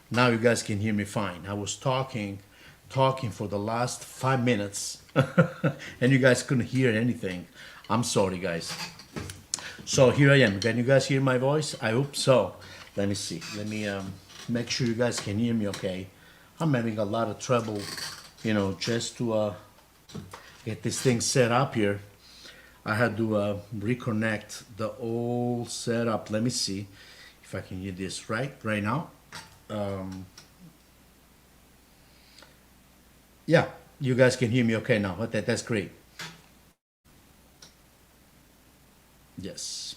Now you guys can hear me fine. I was talking for the last 5 minutes, and you guys couldn't hear anything. I'm sorry, guys. So here I am. Can you guys hear my voice? I hope so. Let me see. Let me make sure you guys can hear me okay. I'm having a lot of trouble, just to get this thing set up here. I had to reconnect the old setup. Let me see if I can hear this right now. Yeah, you guys can hear me okay now. That's great. Yes.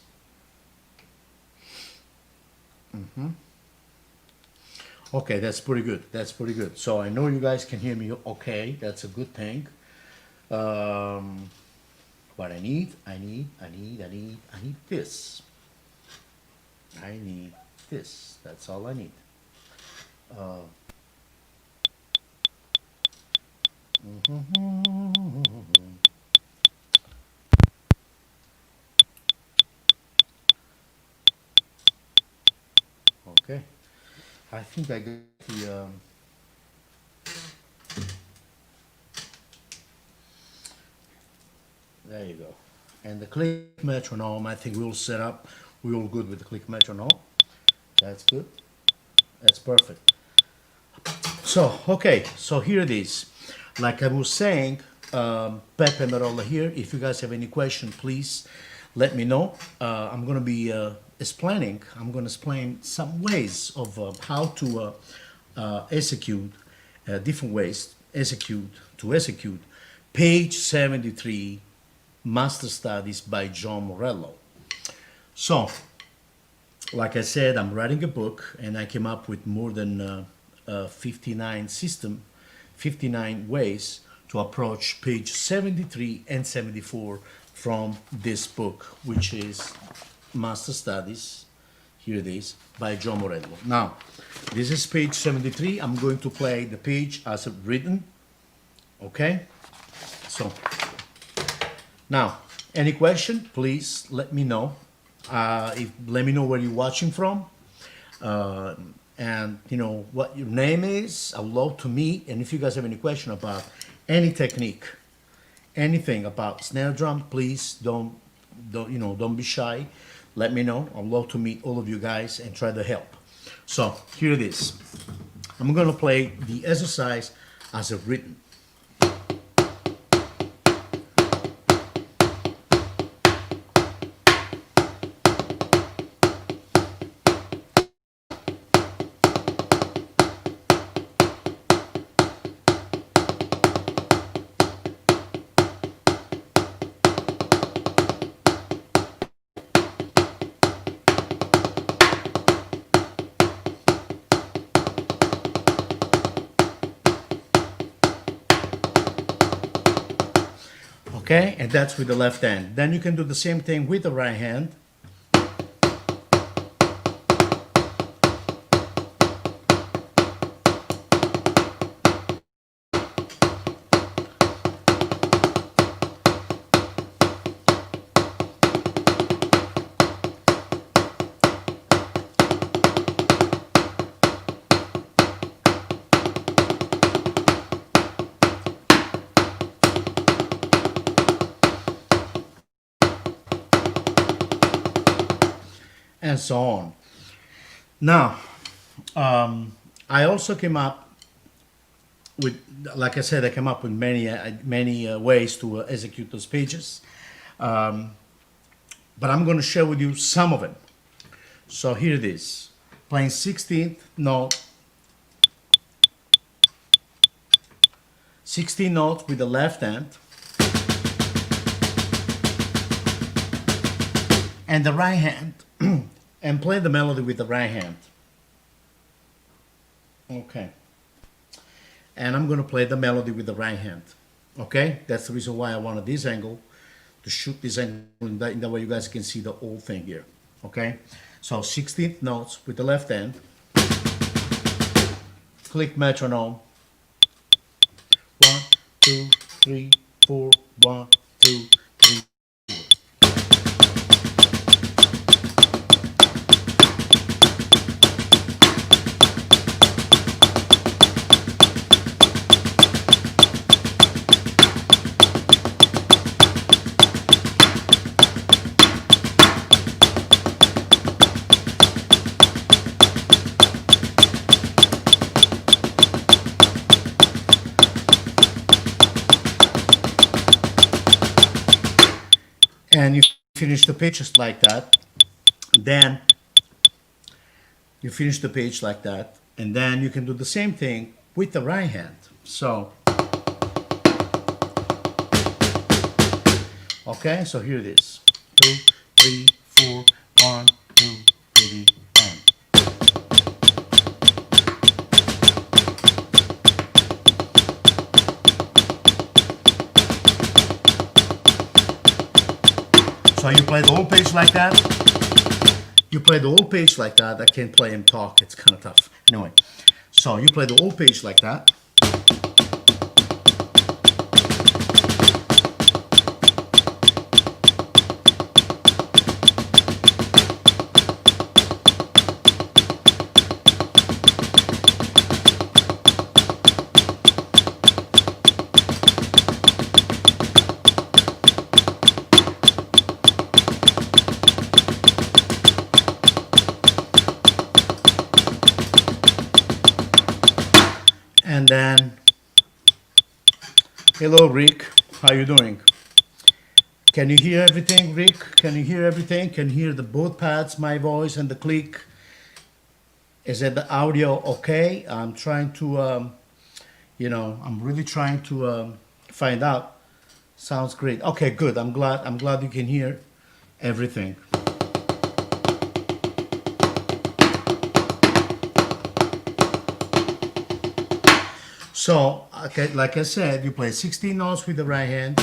Okay, that's pretty good. That's pretty good. So I know you guys can hear me okay. That's a good thing. What I need this. I need this. That's all I need. Okay. I think I got the. There you go. And the click metronome, I think we'll set up. We're all good with the click metronome. That's good. That's perfect. So, okay, so here it is. Like I was saying, Peppe Merolla here. If you guys have any question, please let me know. I'm going to be explaining. I'm going to explain some ways of how to execute, different ways to execute page 73 Master Studies by Joe Morello. So, like I said, I'm writing a book, and I came up with more than 59 ways to approach page 73 and 74 from this book, which is Master Studies. Here it is by Joe Morello. Now, this is page 73. I'm going to play the page as written. Okay? So, now, any question, please let me know. Let me know where you're watching from, and what your name is. I would love to meet. And if you guys have any question about any technique, anything about snare drum, please don't be shy. Let me know. I'd love to meet all of you guys and try to help. So here it is. I'm gonna play the exercise as written. Okay, and that's with the left hand. Then you can do the same thing with the right hand. And so on. Now, I also came up with, like I said, I came up with many ways to execute those pages, but I'm going to share with you some of them. So here it is, playing 16th note, 16 notes with the left hand, and the right hand, and play the melody with the right hand. Okay. And I'm going to play the melody with the right hand. Okay? That's the reason why I wanted this angle, to shoot this angle in that way you guys can see the whole thing here. Okay? So 16th notes with the left hand. Click metronome. 1, 2, 3, 4, 1, 2, 3. and you finish the page just like that. Then you finish the page like that, and then you can do the same thing with the right hand. So, okay, so here it is. 2, 3, 4, 1, 2, 3, and. So you play the whole page like that. You play the whole page like that. I can't play and talk. It's kind of tough. Anyway, so you play the whole page like that. And then, hello Rick, how you doing? Can you hear everything, Rick? Can you hear everything? Can you hear the both pads, my voice and the click? Is it the audio okay? I'm trying to, I'm really trying to find out. Sounds great. Okay, good. I'm glad you can hear everything. So, okay, like I said, you play 16 notes with the right hand.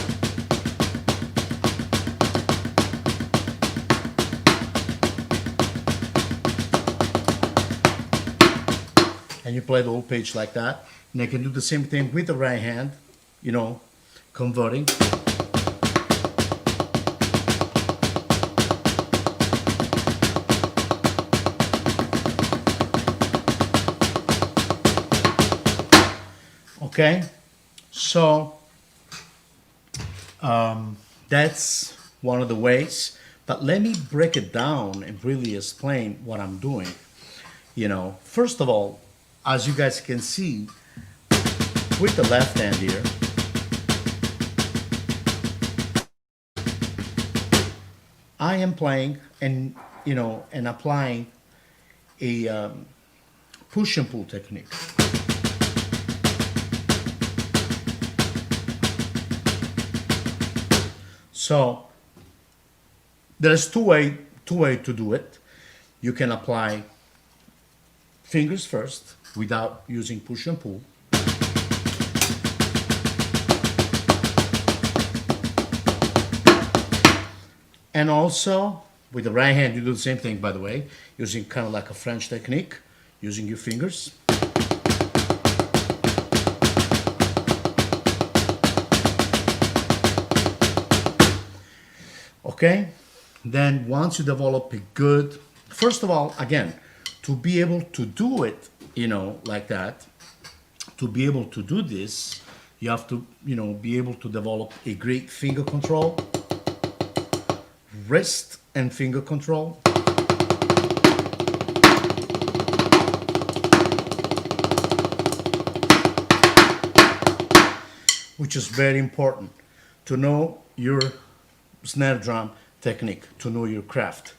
And you play the whole page like that. And I can do the same thing with the right hand, converting. Okay, so that's one of the ways, but let me break it down and really explain what I'm doing. First of all, as you guys can see, with the left hand here, I am playing and, and applying a push and pull technique. So there's two way to do it. You can apply fingers first without using push and pull. And also with the right hand you do the same thing, by the way, using kind of like a French technique, using your fingers. Okay, then once you develop a good, first of all, again, to be able to do it, like that, to be able to do this, you have to, be able to develop a great finger control, wrist and finger control. Which is very important to know your snare drum technique, to know your craft.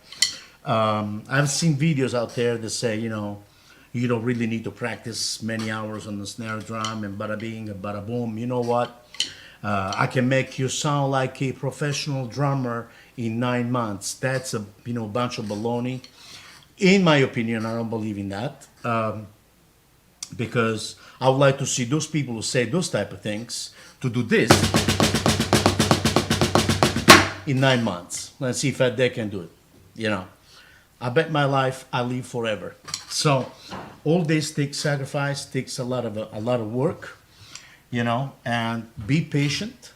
I've seen videos out there that say, you don't really need to practice many hours on the snare drum and bada bing and bada boom. You know what? I can make you sound like a professional drummer in 9 months. That's a bunch of baloney. In my opinion, I don't believe in that. Because I would like to see those people who say those type of things to do this in 9 months. Let's see if they can do it. I bet my life I live forever. So all this takes sacrifice, takes a lot of work, and be patient.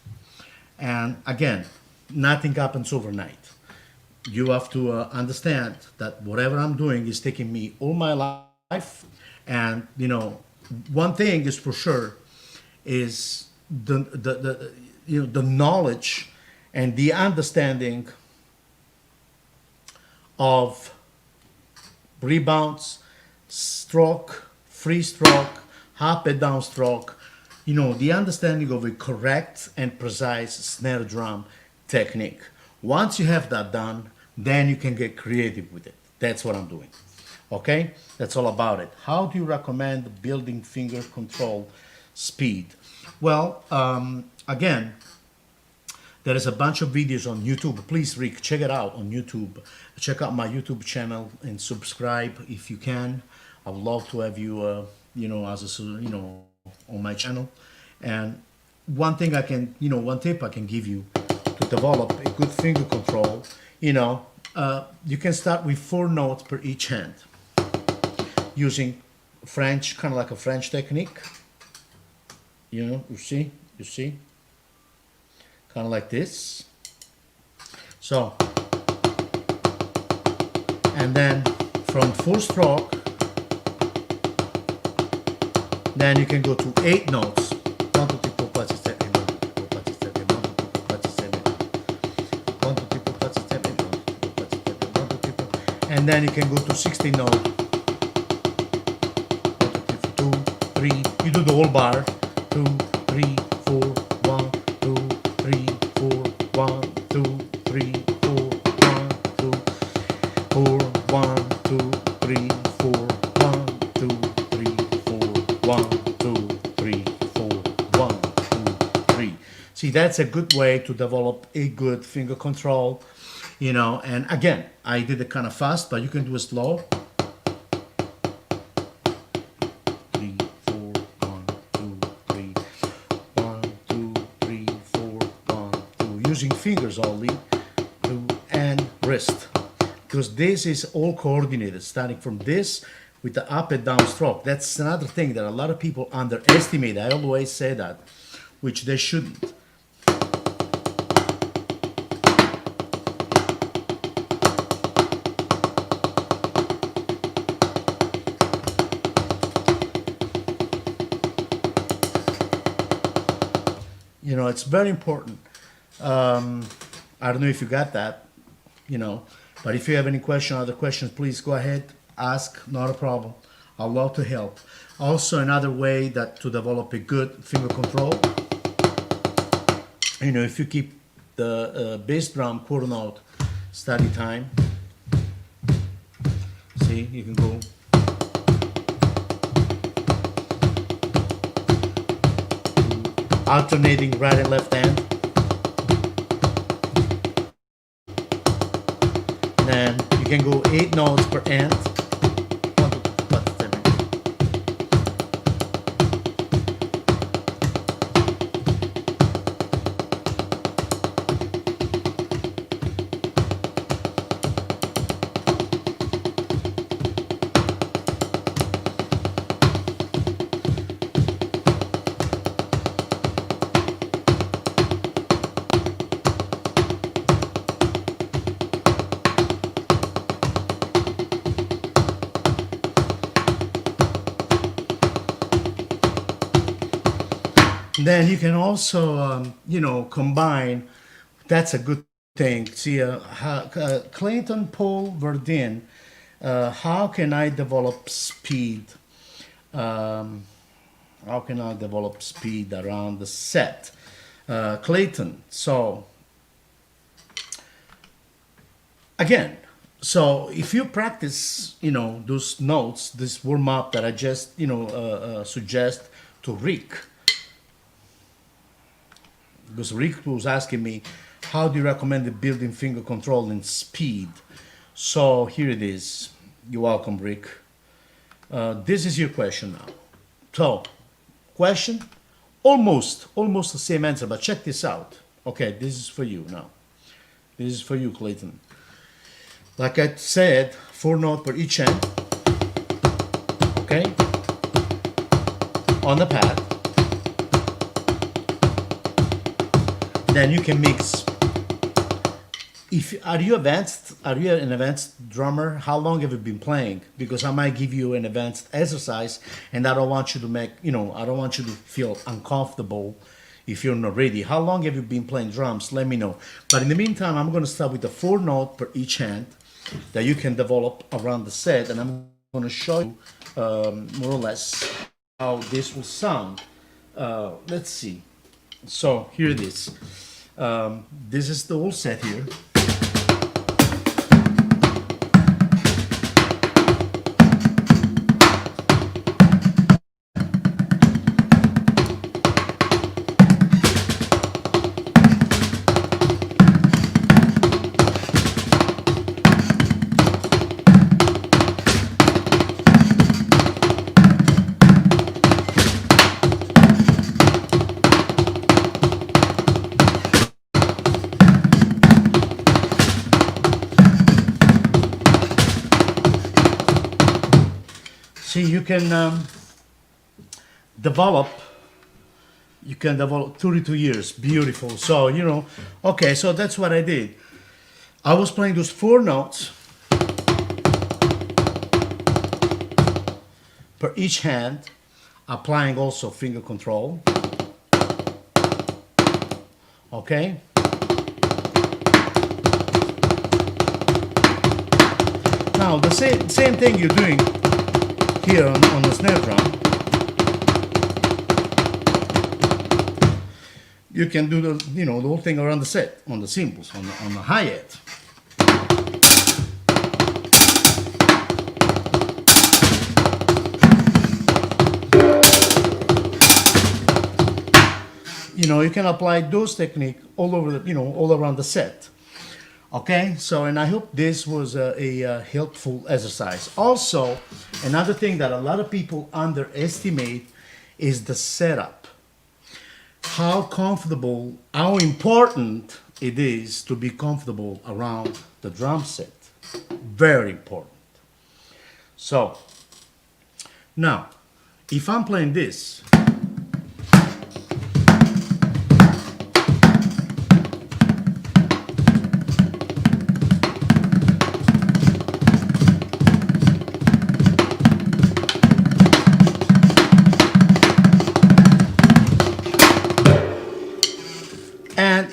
And again, nothing happens overnight. You have to understand that whatever I'm doing is taking me all my life. And one thing is for sure is the knowledge and the understanding of rebounds, stroke, free stroke, up and down stroke, the understanding of a correct and precise snare drum technique. Once you have that done, then you can get creative with it. That's what I'm doing. Okay? That's all about it. How do you recommend building finger control speed? Well, again, there is a bunch of videos on YouTube. Please, Rick, check it out on YouTube. Check out my YouTube channel and subscribe if you can. I would love to have you, as a, on my channel. And one thing one tip I can give you to develop a good finger control, you can start with 4 notes per each hand, using French, kind of like a French technique. You see, kind of like this. So, and then from 4 stroke, then you can go to 8 notes. 1, 2, 3, 4, 5, 6, 7, 8, 1, 2, 3, 4, 5, 6, 7, 8, 1, 2, 3, 4, 5, 6, 7, 8, 1, 2, 3, 4, 5, 6, 7, 8, 1, 2, 3, 4, 5, 6, 7, 8, 1, 2, 3, 4, and then you can go to 16 notes. 1, 2, 3, 2, 3. You do the whole bar. 2, 3, 4, 1, 2, 3, 4, 1, 2, 3, 4, 1, 2, 4, 1, 2, 3, 4, 1, 2, 3, 4, 1, 2, 3, 4, 1, 2, 3. See, that's a good way to develop a good finger control, and again, I did it kind of fast, but you can do it slow. 3, 4, 1, 2, 3, 1, 2, 3, 4, 1, 2, using fingers only, 2, and wrist. Because this is all coordinated, starting from this with the up and down stroke. That's another thing that a lot of people underestimate. I always say that, which they shouldn't. It's very important. I don't know if you got that, but if you have any other questions, please go ahead, ask, not a problem. I'd love to help. Also, another way to develop a good finger control, if you keep the bass drum quarter note study time, see, you can go. Alternating right and left hand. Then you can go 8 notes per hand. 1, 2, 3, 4, 5, 7. Then you can also, combine. That's a good thing. See, Clayton, Paul, Verdin. How can I develop speed? How can I develop speed around the set? Clayton. So again, if you practice, those notes, this warm up that I just, suggest to Rick. Because Rick was asking me, how do you recommend the building finger control and speed? So here it is. You're welcome, Rick. This is your question now. So, question, almost the same answer, but check this out. Okay, this is for you now. This is for you, Clayton. Like I said, 4 notes per each hand. Okay? On the pad. Then you can mix. Are you an advanced drummer? How long have you been playing? Because I might give you an advanced exercise, and I don't want you to I don't want you to feel uncomfortable if you're not ready. How long have you been playing drums? Let me know. But in the meantime, I'm going to start with the 4 notes per each hand that you can develop around the set, and I'm going to show you more or less how this will sound. Let's see. So here it is. This is the whole set here. See, you can develop. You can develop 32 years. Beautiful. So, you know, okay, so that's what I did. I was playing those 4 notes per each hand, applying also finger control. Okay? Now, the same thing you're doing here on the snare drum. You can do the, you know, the whole thing around the set, on the cymbals, on the hi-hat. You know, you can apply those techniques all over the, you know, all around the set. Okay, so, and I hope this was a helpful exercise. Also, another thing that a lot of people underestimate is the setup. How comfortable, how important it is to be comfortable around the drum set. Very important. So, now, if I'm playing this,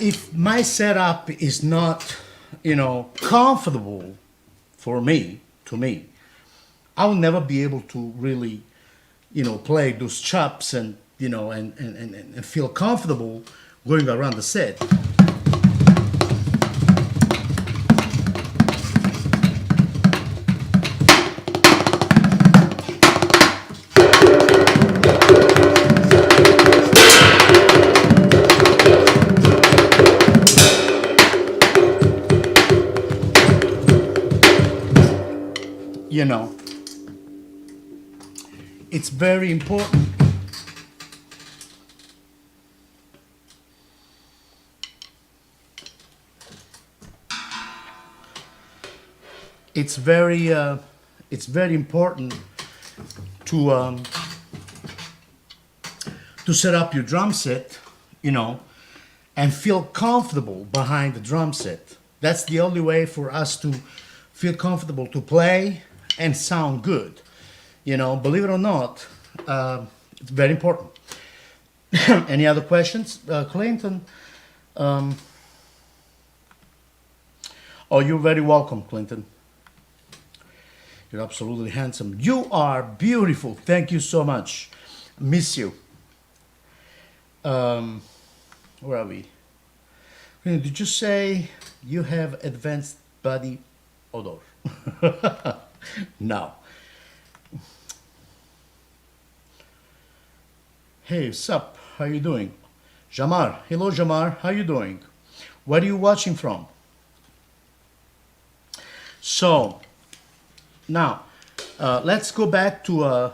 if my setup is not, you know, comfortable for me, I will never be able to really, you know, play those chops and, you know, and feel comfortable going around the set. You know, it's very important. It's very important to set up your drum set, you know, and feel comfortable behind the drum set. That's the only way for us to feel comfortable to play and sound good. You know, believe it or not, it's very important. Any other questions, Clinton? Oh, you're very welcome, Clinton. You're absolutely handsome. You are beautiful. Thank you so much. Miss you. Where are we? Did you say you have advanced body odor? No. Hey, sup? How you doing? Jamar. Hello, Jamar. How you doing? Where are you watching from? So, now, let's go back to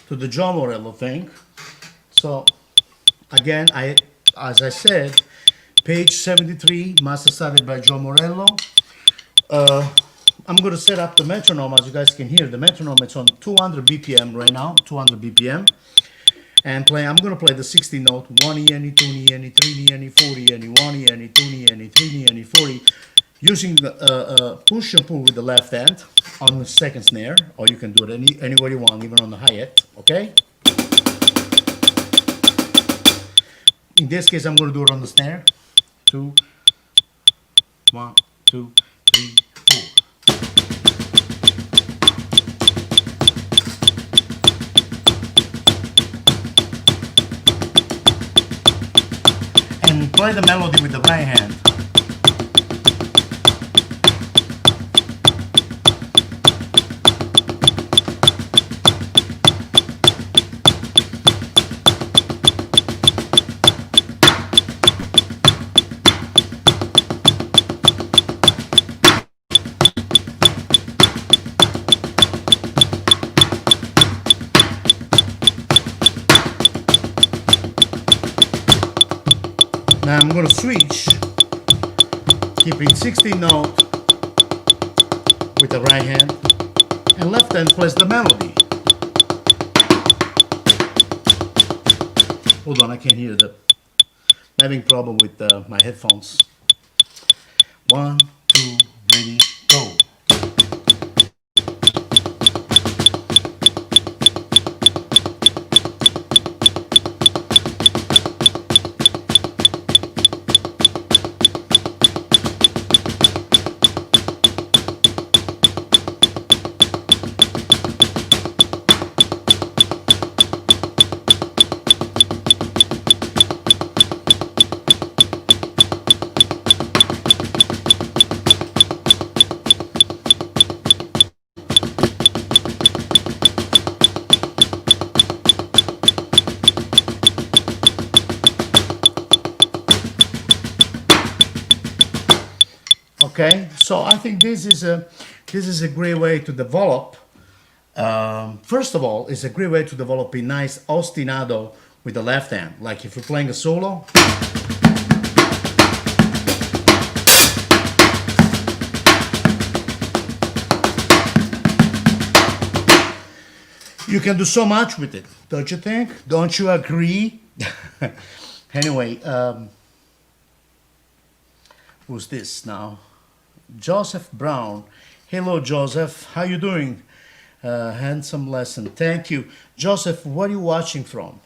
the Joe Morello thing. So, again, as I said, page 73, master started by Joe Morello. I'm going to set up the metronome. As you guys can hear, the metronome, it's on 200 BPM right now, 200 BPM. And play, I'm going to play the 60 note, 1 E, any, 2 E, any, 3 E, any, 4 E, any, 1 E, any, 2 E, any, 3 E, any, 4 E, using the push and pull with the left hand on the second snare, or you can do it anywhere you want, even on the hi-hat, okay? In this case, I'm going to do it on the snare. 2, 1, 2, 3, 4. And play the melody with the right hand. Now I'm going to switch, keeping 16 note with the right hand and left hand plays the melody. Hold on, I can't hear the. I'm having problem with my headphones. 1, 2, ready, go. Okay, so I think this is a great way to develop. First of all, it's a great way to develop a nice ostinato with the left hand. Like if you're playing a solo, you can do so much with it, don't you think? Don't you agree? Anyway, who's this now? Joseph Brown. Hello, Joseph. How you doing? Handsome lesson. Thank you. Joseph, where are you watching from?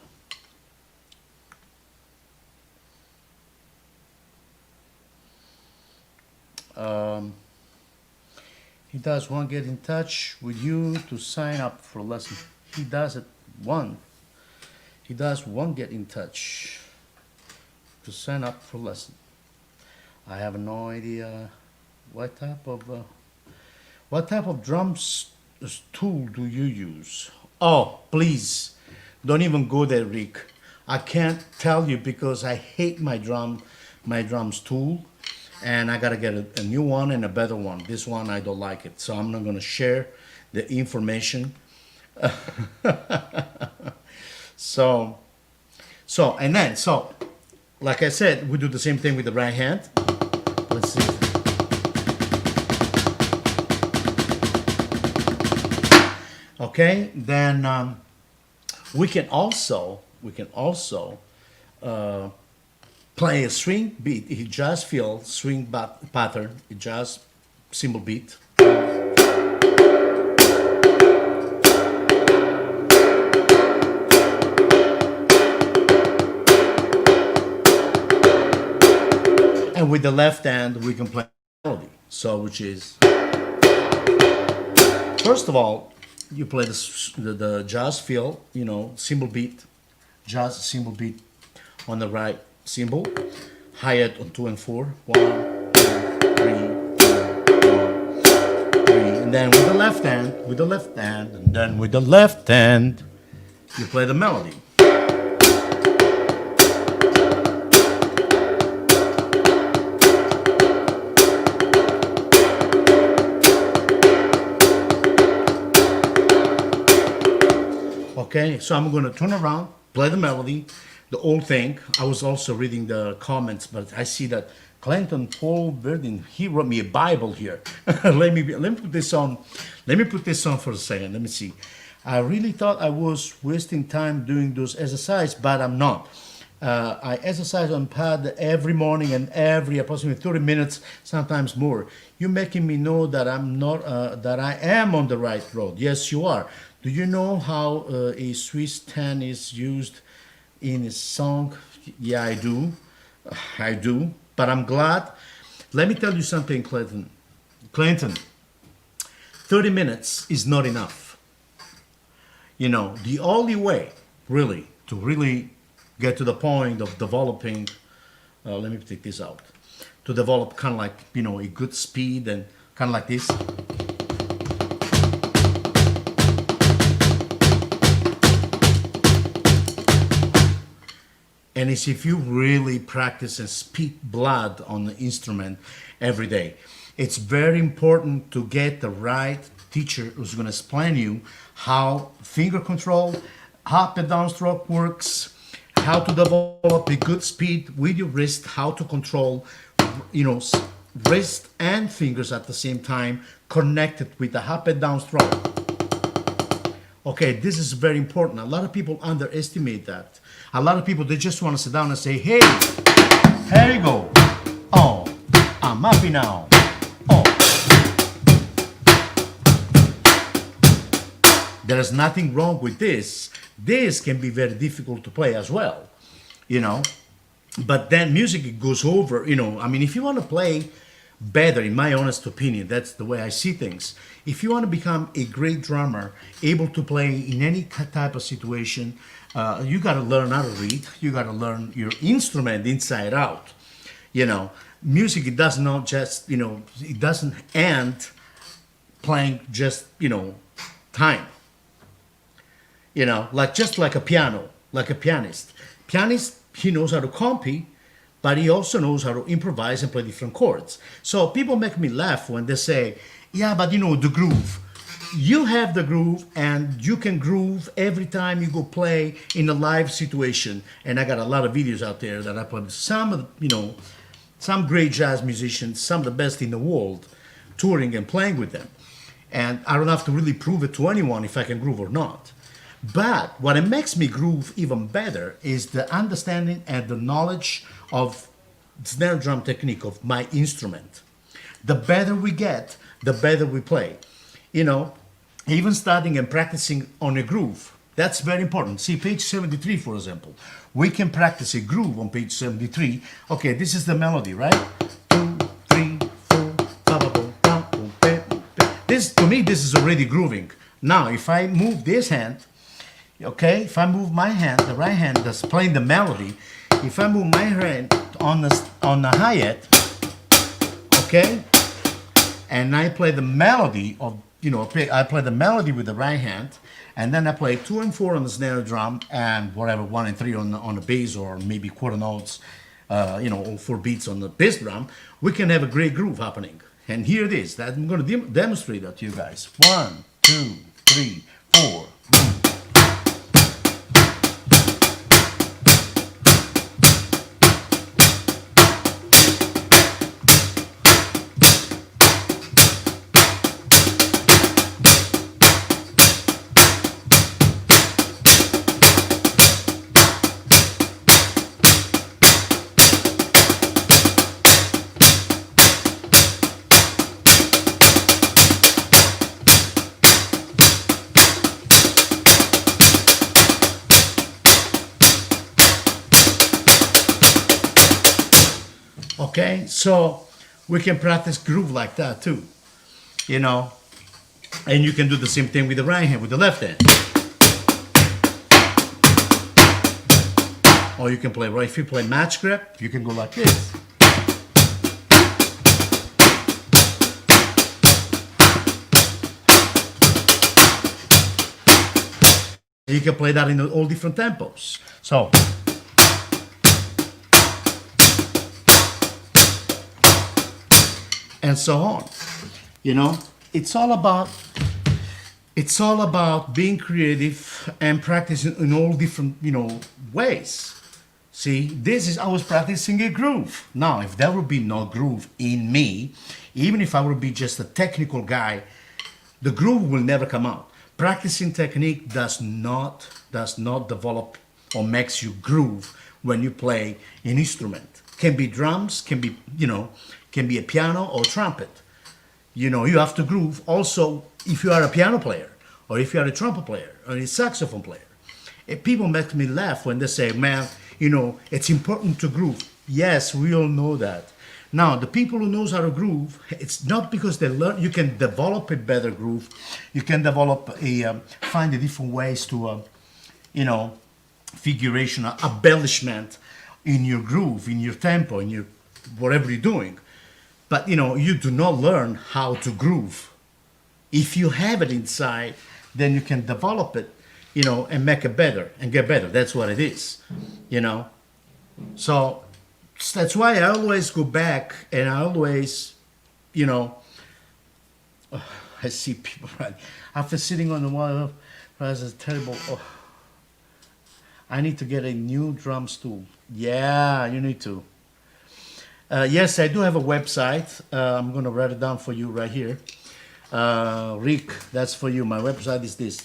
He does want to get in touch with you to sign up for a lesson. He does it one. He does want to get in touch to sign up for a lesson. I have no idea what type of drums tool do you use? Oh, please, don't even go there, Rick. I can't tell you because I hate my drums tool, and I gotta get a new one and a better one. This one I don't like it, so I'm not gonna share the information. So, like I said, we do the same thing with the right hand. Let's see. Okay, then we can also play a swing beat. It just feels swing pattern. It just cymbal beat. And with the left hand, we can play melody. So, which is, first of all, you play the jazz feel, you know, cymbal beat, jazz cymbal beat on the right cymbal, hi-hat on 2 and 4, 1, 2, 3, 1, 3, and then with the left hand, and then with the left hand, you play the melody. Okay, so I'm going to turn around, play the melody, the whole thing. I was also reading the comments, but I see that Clayton Paul Verdin, he wrote me a Bible here. let me put this on. Let me put this on for a second. Let me see. I really thought I was wasting time doing those exercises, but I'm not. I exercise on pad every morning and every approximately 30 minutes, sometimes more. You're making me know that I'm not, that I am on the right road. Yes, you are. Do you know how a Swiss 10 is used in a song? Yeah, I do. I do. But I'm glad. Let me tell you something, Clayton. 30 minutes is not enough. You know, the only way, really, to really get to the point of developing, let me take this out, to develop kind of like, you know, a good speed and kind of like this. And it's if you really practice and spit blood on the instrument every day. It's very important to get the right teacher who's going to explain you how finger control, how up and down stroke works, how to develop a good speed with your wrist, how to control, you know, wrist and fingers at the same time connected with the up and down stroke. Okay, this is very important. A lot of people underestimate that. A lot of people, they just want to sit down and say, hey, here you go. Oh, I'm happy now. Oh. There is nothing wrong with this. This can be very difficult to play as well, you know. But then music, it goes over, you know. I mean, if you want to play better, in my honest opinion, that's the way I see things. If you want to become a great drummer, able to play in any type of situation, you got to learn how to read. You got to learn your instrument inside out. You know, music, it does not just, you know, it doesn't end playing just, you know, time. You know, like just like a piano, like a pianist. Pianist, he knows how to copy, but he also knows how to improvise and play different chords. So people make me laugh when they say, yeah, but you know, the groove. You have the groove and you can groove every time you go play in a live situation. And I got a lot of videos out there that I play with some of the, you know, some great jazz musicians, some of the best in the world, touring and playing with them. And I don't have to really prove it to anyone if I can groove or not. But what it makes me groove even better is the understanding and the knowledge of snare drum technique of my instrument. The better we get, the better we play. You know, even starting and practicing on a groove, that's very important. See, page 73, for example. We can practice a groove on page 73. Okay, this is the melody, right? 2, 3, 4, this, to me, this is already grooving. Now, if I move this hand, okay, if I move my hand, the right hand that's playing the melody, if I move my hand on the hi-hat, okay, and I play the melody of, you know, I play the melody with the right hand, and then I play 2 and 4 on the snare drum, and whatever 1 and 3 on the bass, or maybe quarter notes, you know, all 4 beats on the bass drum, we can have a great groove happening. And here it is. I'm going to demonstrate that to you guys. 1, 2, 3, 4. Okay, so we can practice groove like that too, you know, and you can do the same thing with the right hand, with the left hand. Or you can play, right, if you play match grip, you can go like this. You can play that in all different tempos. So. And so on, you know, it's all about being creative and practicing in all different, you know, ways. See, I was practicing a groove. Now, if there would be no groove in me, even if I would be just a technical guy, the groove will never come out. Practicing technique does not develop or makes you groove when you play an instrument. Can be drums, can be, you know, can be a piano or trumpet. You know, you have to groove. Also, if you are a piano player, or if you are a trumpet player, or a saxophone player, people make me laugh when they say, man, you know, it's important to groove. Yes, we all know that. Now, the people who knows how to groove, it's not because they learn. You can develop a better groove. You can develop find a different ways to, you know, figuration, embellishment in your groove, in your tempo, in your whatever you're doing. But, you know, you do not learn how to groove. If you have it inside, then you can develop it, you know, and make it better and get better. That's what it is, you know. So that's why I always go back and I always, you know, I see people, right, after sitting on the wall, it's terrible. Oh, I need to get a new drum stool. Yeah, you need to. Yes, I do have a website. I'm going to write it down for you right here. Rick, that's for you. My website is this,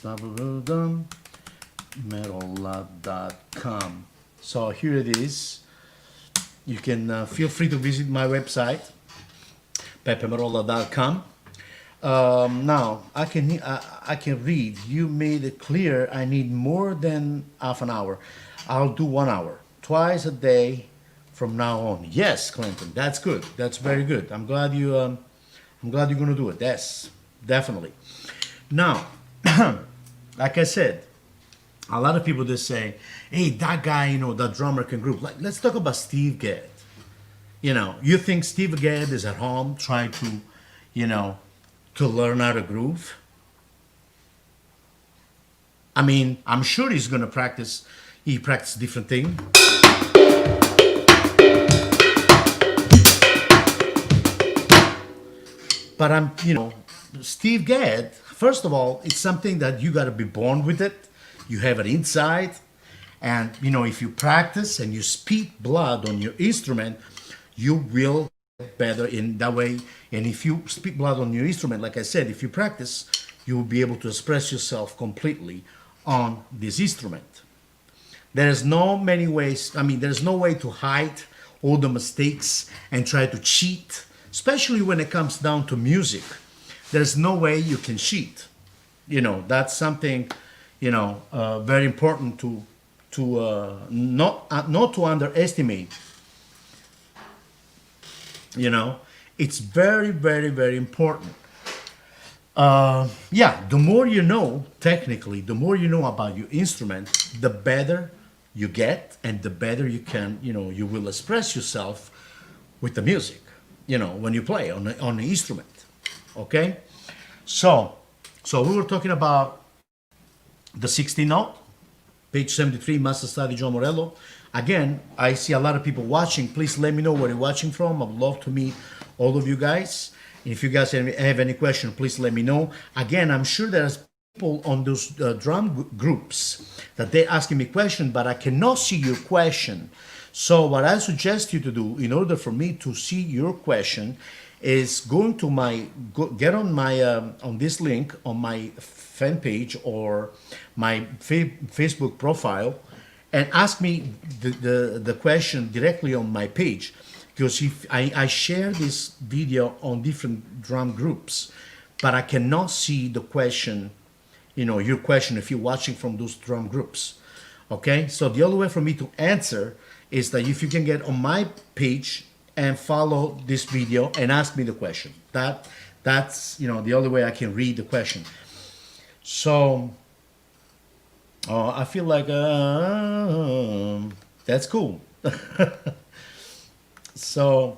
merolla.com. So here it is. You can feel free to visit my website, peppemerolla.com. Now I can read. You made it clear I need more than half an hour. I'll do 1 hour, twice a day from now on. Yes, Clinton, that's good. That's very good. I'm glad you're gonna do it. Yes, definitely. Now, like I said, a lot of people just say, "Hey, that guy, that drummer can groove." Like, let's talk about Steve Gadd. You think Steve Gadd is at home trying to, to learn how to groove? I mean, I'm sure he's gonna practice. He practices different things. But Steve Gadd, first of all, it's something that you got to be born with it. You have it inside. And, if you practice and you speak blood on your instrument, you will get better in that way. And if you speak blood on your instrument, like I said, if you practice, you will be able to express yourself completely on this instrument. There's no many ways. I mean, there's no way to hide all the mistakes and try to cheat, especially when it comes down to music. There's no way you can cheat. That's something, very important to not to underestimate. It's very, very, very important. The more you know, technically, the more you know about your instrument, the better you get, and the better you can, you will express yourself with the music, when you play on the instrument. Okay? So we were talking about the 16 note, page 73, Master Study Joe Morello. Again, I see a lot of people watching. Please let me know where you're watching from. I would love to meet all of you guys. If you guys have any question, please let me know. Again, I'm sure there's people on those drum groups that they're asking me questions, but I cannot see your question. So what I suggest you to do, in order for me to see your question, is going to get on my on this link on my fan page or my Facebook profile, and ask me the question directly on my page. Because if I share this video on different drum groups, but I cannot see the question, your question if you're watching from those drum groups. Okay, so the only way for me to answer is that if you can get on my page and follow this video and ask me the question. That's the only way I can read the question. So I feel like that's cool. So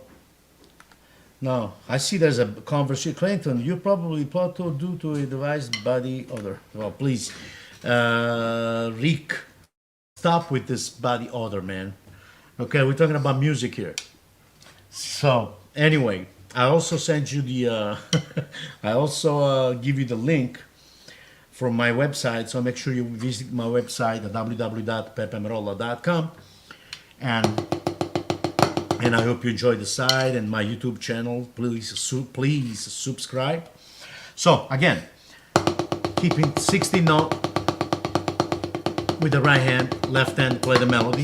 now I see there's a conversation. Clinton, you probably plateau due to a device body odor. Well, please, Rick, stop with this body odor, man. Okay, we're talking about music here. So anyway, I also sent you the. I also give you the link from my website. So make sure you visit my website at www.peppemerolla.com, and I hope you enjoy the site and my YouTube channel. Please subscribe. So again, keeping 16 note with the right hand, left hand play the melody.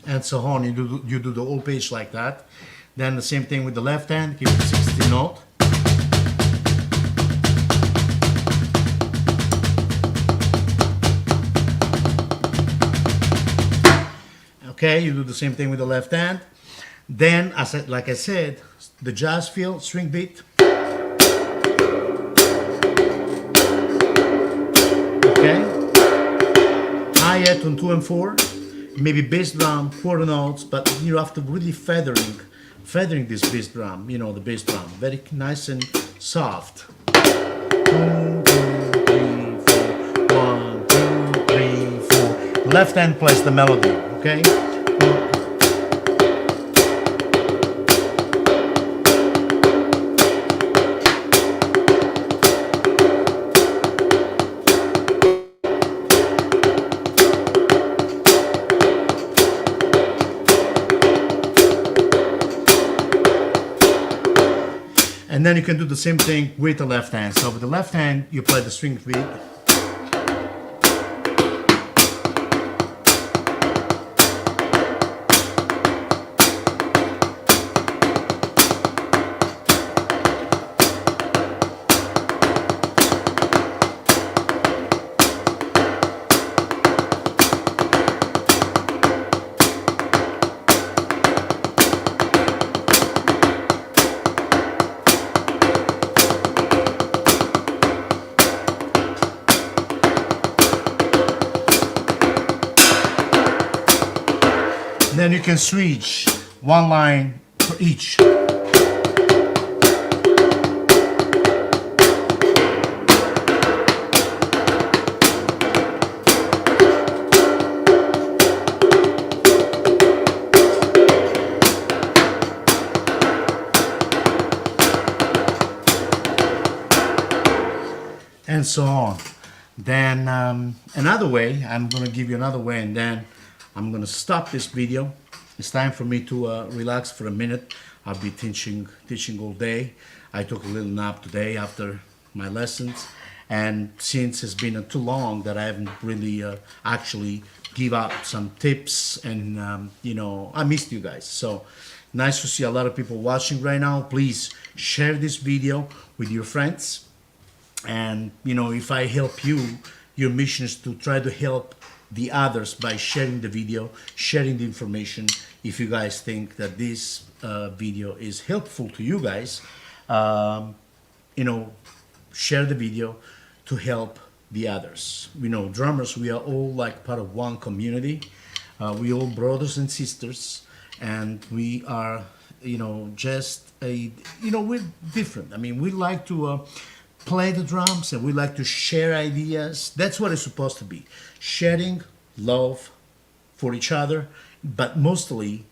And so on, you do the whole page like that. Then the same thing with the left hand, keep it 16 note. Okay, you do the same thing with the left hand. Then, like I said, the jazz feel, string beat. Okay. Hi-hat on 2 and 4. Maybe bass drum, quarter notes, but you have to really feathering this bass drum, the bass drum. Very nice and soft. 1, 2, 3, 4. Left hand plays the melody, okay? then you can do the same thing with the left hand. So with the left hand, you play the string beat. Then you can switch one line for each. And so on. Then another way, I'm going to give you another way, and then I'm going to stop this video. It's time for me to relax for a minute. I'll be teaching all day. I took a little nap today after my lessons, and since it's been too long that I haven't really actually give out some tips, and you know, I missed you guys. So nice to see a lot of people watching right now. Please share this video with your friends, and you know, if I help you, your mission is to try to help the others by sharing the video, sharing the information. If you guys think that this video is helpful to you guys, you know, share the video to help the others. You know, drummers, we are all like part of one community. We all brothers and sisters, and we are, you know, just a, you know, we're different. I mean, we like to play the drums, and we like to share ideas. That's what it's supposed to be. Sharing love for each other, but mostly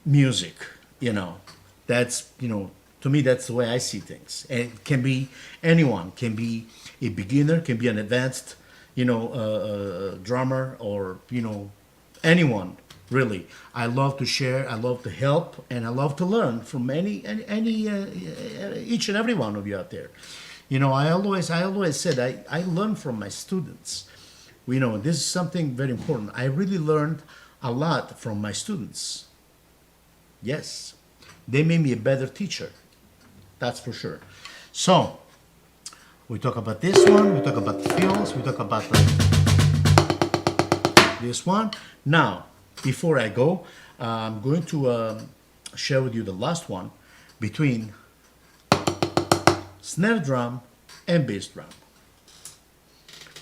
music, you know. That's, you know, to me, that's the way I see things. And it can be anyone, can be a beginner, can be an advanced, you know, drummer, or, you know, anyone, really. I love to share, I love to help, and I love to learn from each and every one of you out there. You know, I always said I learn from my students. You know, this is something very important. I really learned a lot from my students. Yes, they made me a better teacher. That's for sure. So, we talk about this one, we talk about the fills, we talk about this one. Now, before I go, I'm going to share with you the last one between snare drum and bass drum.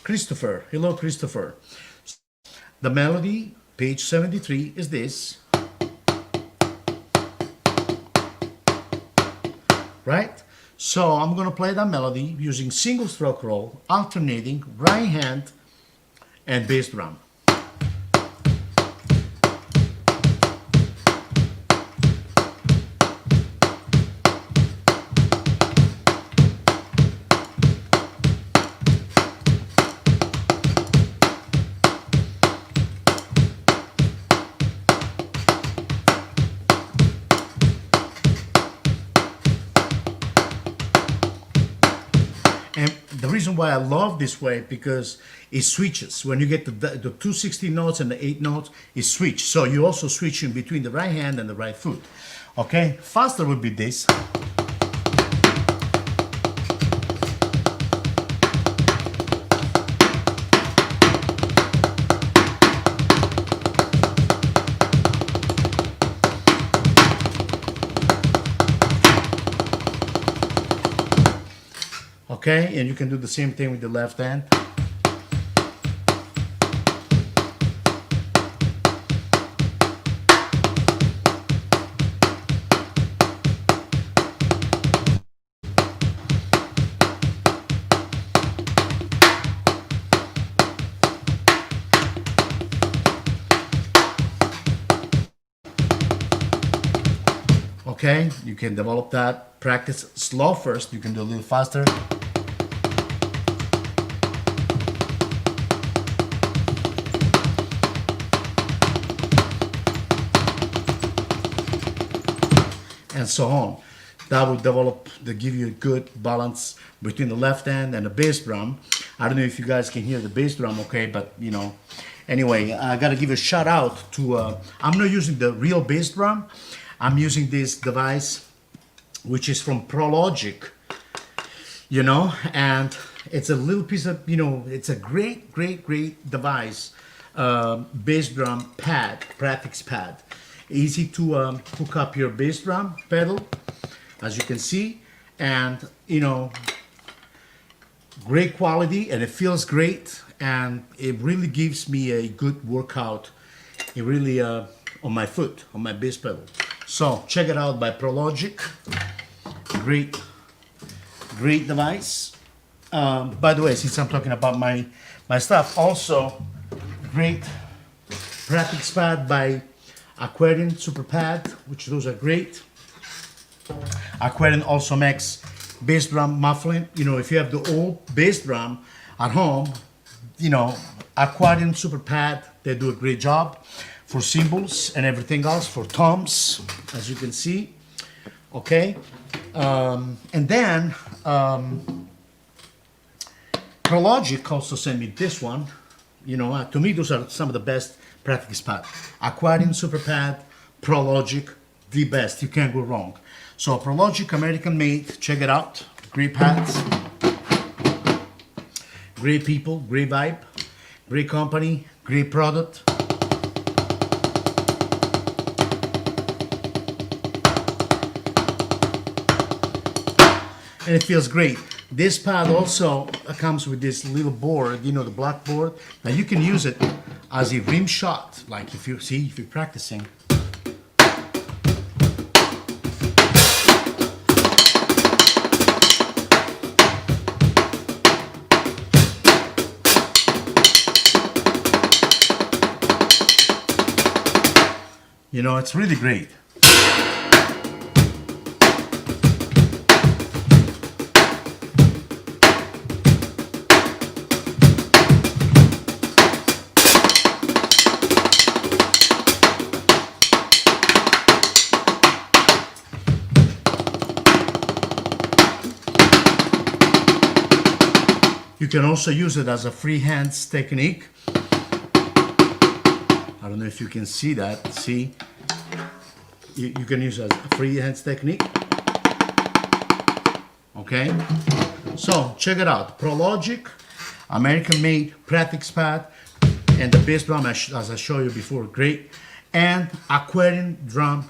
Christopher, hello Christopher. The melody, page 73, is this. Right? So I'm going to play that melody using single stroke roll, alternating right hand and bass drum. And the reason why I love this way, because it switches. When you get the 2 16 notes and the 8 notes, it switch. So you also switch in between the right hand and the right foot. Okay, faster would be this. Okay, and you can do the same thing with the left hand. Okay, you can develop that. Practice slow first, you can do a little faster. And so on. that will develop, to give you a good balance between the left hand and the bass drum. I don't know if you guys can hear the bass drum okay, but you know, anyway, I gotta give a shout out to, I'm not using the real bass drum. I'm using this device, which is from Prologic, you know, and it's a little piece of, you know, it's a great device, bass drum pad, practice pad. Easy to hook up your bass drum pedal, as you can see, and you know, great quality, and it feels great, and it really gives me a good workout. It really on my foot, on my bass pedal. So check it out by Prologic. Great device. By the way, since I'm talking about my stuff, also great practice pad by Aquarian Super Pad, which those are great. Aquarian also makes bass drum muffling. You know, if you have the old bass drum at home, you know, Aquarian Super Pad, they do a great job for cymbals and everything else, for toms, as you can see. Okay, and then Prologic also sent me this one. You know, to me, those are some of the best practice pad. Aquarian Super Pad, Prologic, the best. You can't go wrong. So Prologic, American made. Check it out. Great pads. Great people, great vibe, great company, great product. And it feels great. This pad also comes with this little board, you know, the black board. Now you can use it as a rim shot, like if you're practicing. You know, it's really great. You can also use it as a free hands technique. I don't know if you can see that. See, you can use it as a free hands technique. Okay, so check it out. Prologic, American-made practice pad, and the bass drum, as I showed you before, great. And Aquarian drum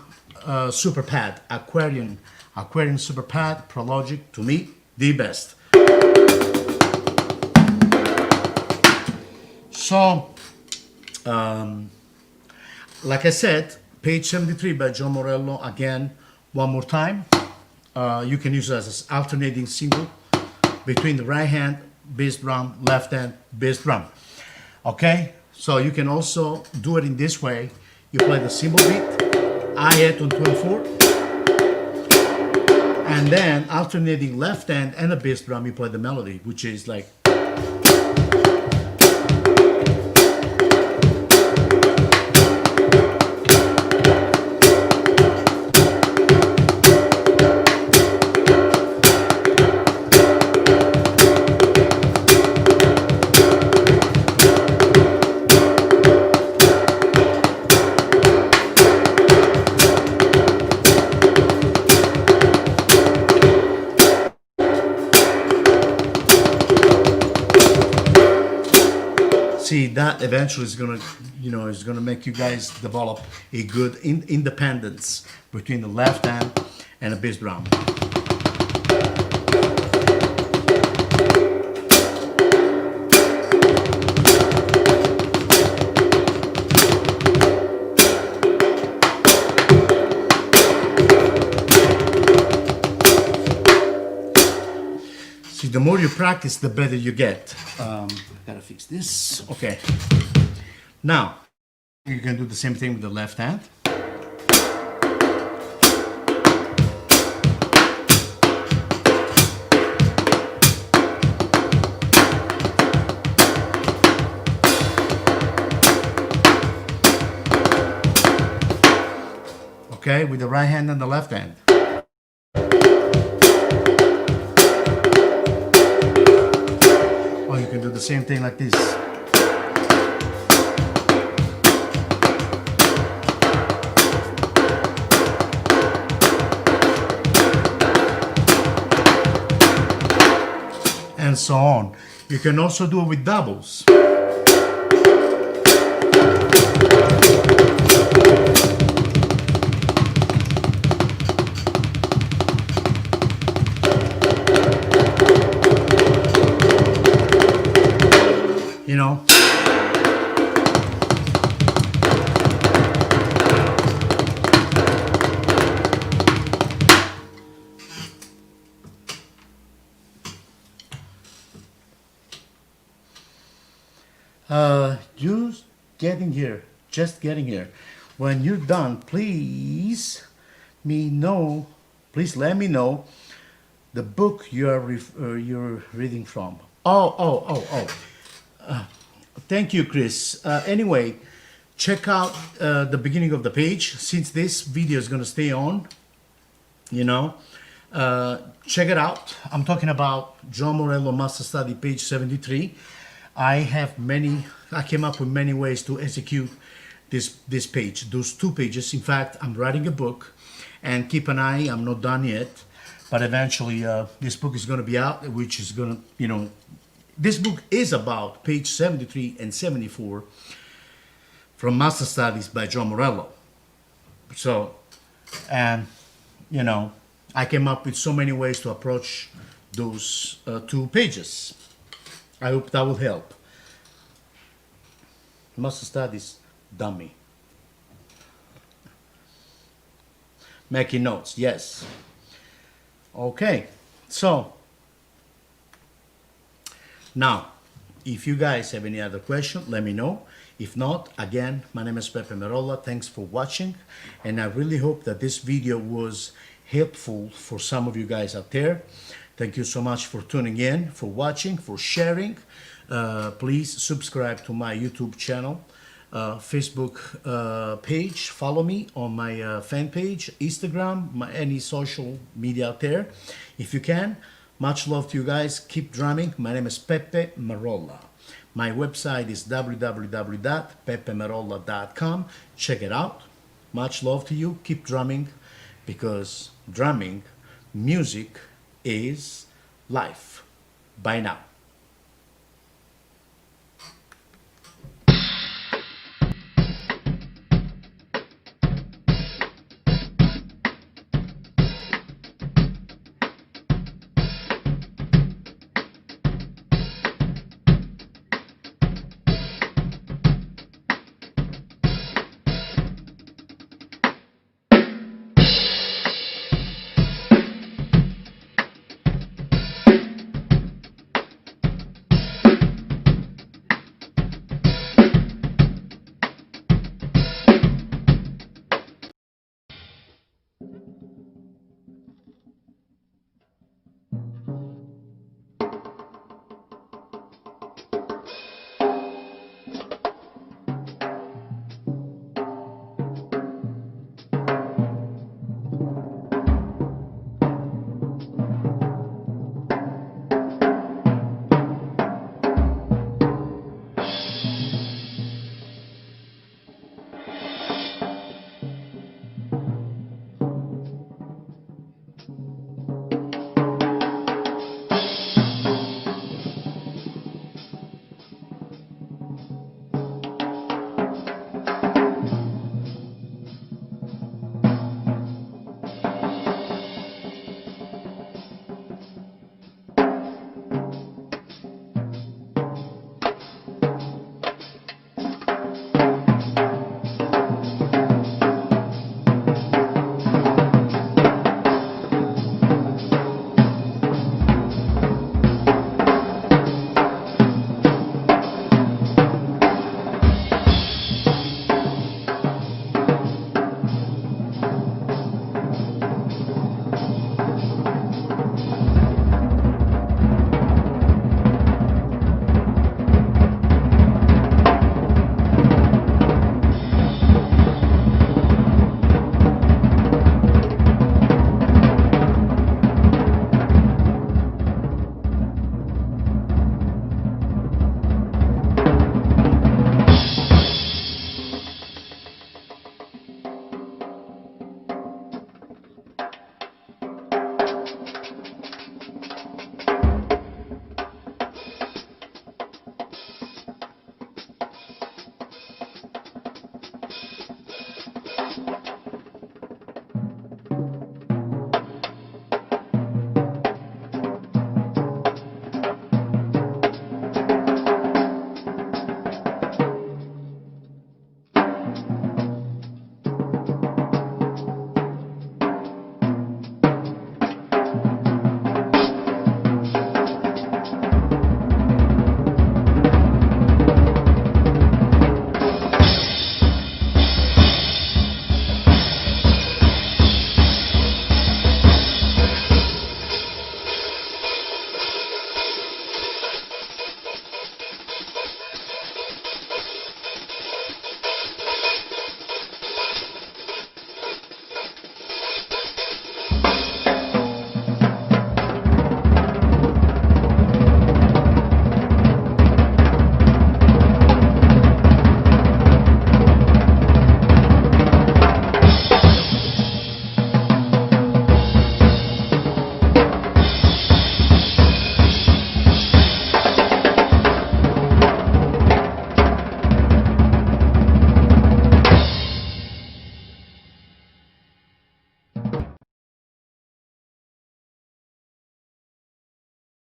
super pad, Aquarian super pad, Prologic, to me, the best. So, like I said, page 73 by Joe Morello, again, one more time. You can use it as an alternating cymbal between the right hand bass drum, left hand bass drum. Okay, so you can also do it in this way. You play the cymbal beat, hi-hat on 2 and 4, and then alternating left hand and the bass drum, you play the melody, which is like. See, that eventually is gonna, you know, is gonna make you guys develop a good independence between the left hand and the bass drum. See, the more you practice, the better you get. Gotta fix this. Okay. Now, you can do the same thing with the left hand. Okay, with the right hand and the left hand. can do the same thing like this. And so on. You can also do it with doubles. You know, just getting here. When you're done, please let me know the book you're reading from. Thank you, Chris. Anyway, check out the beginning of the page. Since this video is going to stay on, you know, check it out. I'm talking about Joe Morello Master Study, page 73. I came up with many ways to execute this page, those two pages. In fact, I'm writing a book, and keep an eye, I'm not done yet, but eventually this book is going to be out, which is going to, you know, this book is about page 73 and 74 from Master Studies by Joe Morello. So, and, you know, I came up with so many ways to approach those two pages. I hope that will help. Master Studies, dummy. Making notes, yes. Okay, so now, if you guys have any other question, let me know. If not, again, my name is Peppe Merolla. Thanks for watching, and I really hope that this video was helpful for some of you guys out there. Thank you so much for tuning in, for watching, for sharing. Please subscribe to my YouTube channel, Facebook page. Follow me on my fan page, Instagram, any social media out there, if you can. Much love to you guys. Keep drumming. My name is Peppe Merolla. My website is www.peppemerolla.com. Check it out. Much love to you. Keep drumming, because drumming, music is life. Bye now.